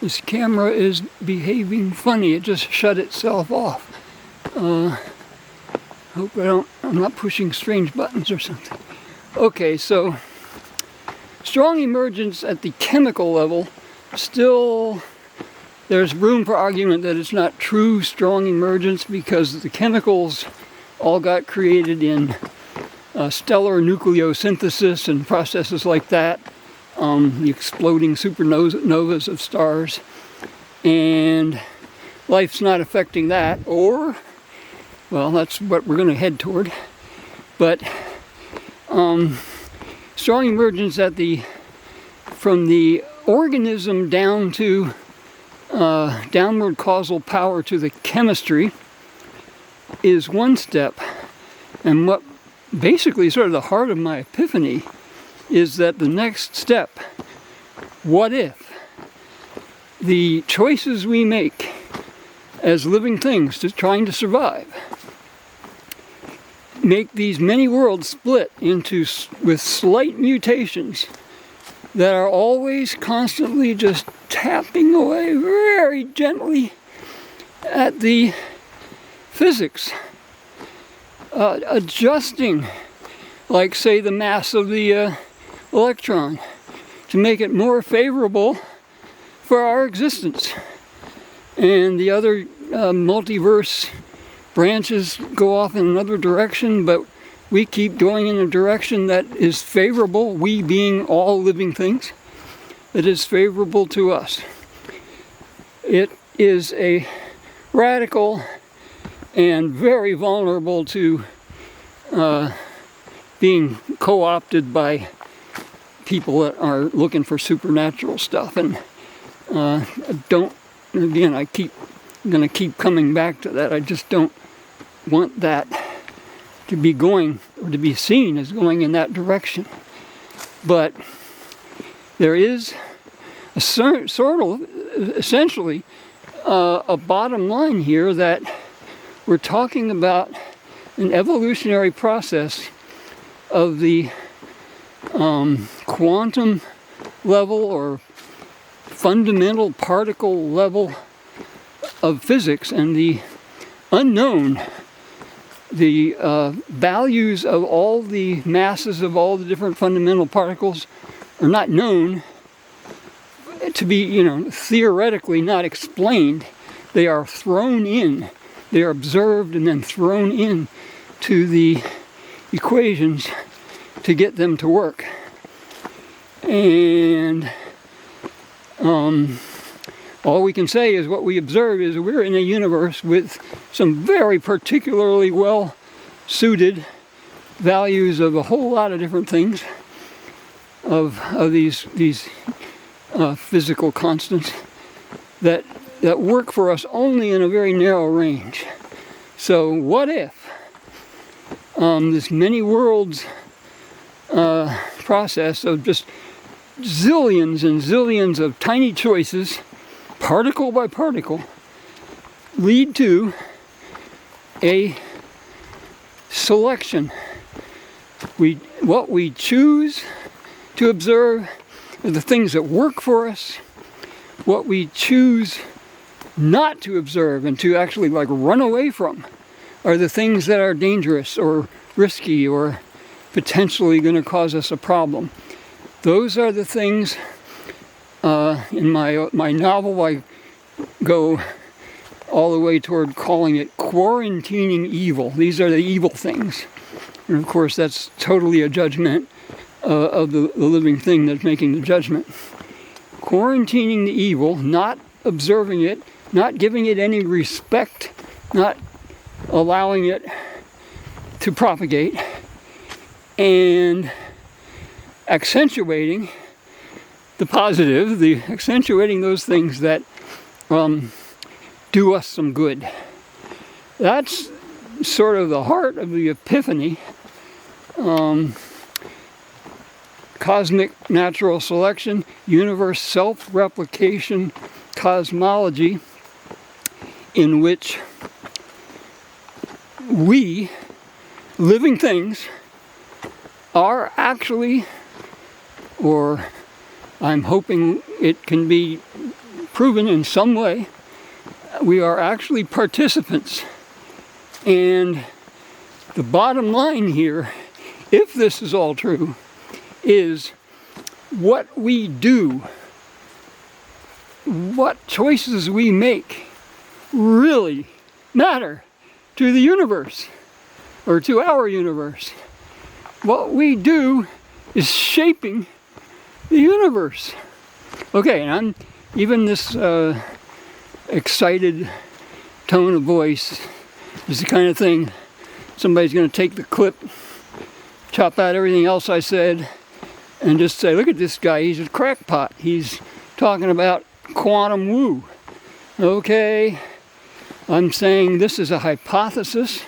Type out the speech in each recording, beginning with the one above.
This camera is behaving funny. It just shut itself off. Hope I'm not pushing strange buttons or something. Okay, so strong emergence at the chemical level, still there's room for argument that it's not true strong emergence because the chemicals all got created in stellar nucleosynthesis and processes like that, the exploding supernovas of stars, and life's not affecting that, or, well, that's what we're going to head toward. But strong emergence from the organism down to downward causal power to the chemistry is one step. And what basically sort of the heart of my epiphany is that the next step, what if the choices we make as living things trying to survive make these many worlds split with slight mutations that are always constantly just tapping away very gently at the physics, adjusting, like say the mass of the electron to make it more favorable for our existence. And the other multiverse branches go off in another direction, but we keep going in a direction that is favorable, we being all living things, that is favorable to us. It is a radical and very vulnerable to being co-opted by people that are looking for supernatural stuff. And I'm going to keep coming back to that. I just don't want that to be going, or to be seen as going in that direction. But there is a sort of, essentially, a bottom line here that we're talking about an evolutionary process of the quantum level or fundamental particle level of physics, and the unknown, the values of all the masses of all the different fundamental particles are not known to be, theoretically not explained. They are thrown in. They are observed and then thrown in to the equations to get them to work. And all we can say is what we observe is we're in a universe with some very particularly well-suited values of a whole lot of different things, of these physical constants that work for us only in a very narrow range. So what if this many worlds process of just zillions and zillions of tiny choices, particle by particle, lead to a selection. What we choose to observe are the things that work for us. What we choose not to observe and to actually run away from are the things that are dangerous or risky or potentially going to cause us a problem. Those are the things, in my novel I go all the way toward calling it quarantining evil. These are the evil things. And of course that's totally a judgment of the living thing that's making the judgment. Quarantining the evil, not observing it, not giving it any respect, not allowing it to propagate, and accentuating the positive, accentuating those things that do us some good. That's sort of the heart of the epiphany. Cosmic natural selection, universe self-replication, cosmology, in which we, living things, are actually, or I'm hoping it can be proven in some way. We are actually participants. And the bottom line here, if this is all true, is what we do, what choices we make really matter to the universe, or to our universe. What we do is shaping the universe. Okay, and even this excited tone of voice is the kind of thing somebody's going to take the clip, chop out everything else I said, and just say, look at this guy, he's a crackpot. He's talking about quantum woo. Okay, I'm saying this is a hypothesis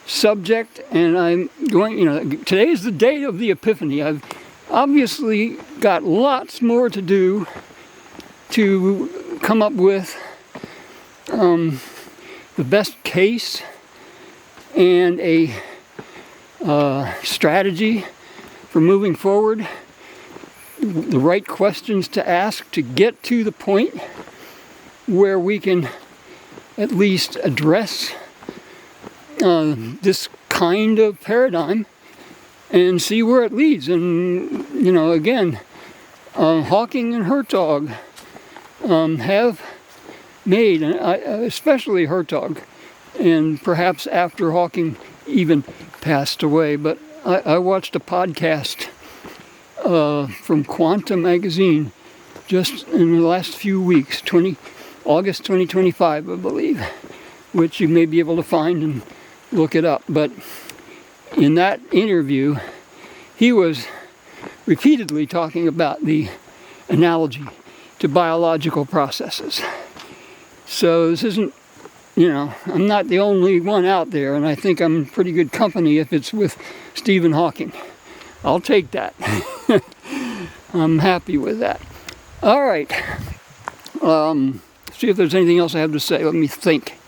subject, and I'm going, today is the day of the epiphany. I've obviously got lots more to do to come up with the best case and a strategy for moving forward, the right questions to ask to get to the point where we can at least address this kind of paradigm and see where it leads. And, again, Hawking and Hertog have made, especially Hertog, and perhaps after Hawking even passed away, but I watched a podcast from Quantum magazine just in the last few weeks, August 2025, I believe, which you may be able to find and look it up. But in that interview, he was repeatedly talking about the analogy to biological processes. So this isn't, I'm not the only one out there, and I think I'm pretty good company if it's with Stephen Hawking. I'll take that. I'm happy with that. All right. See if there's anything else I have to say. Let me think.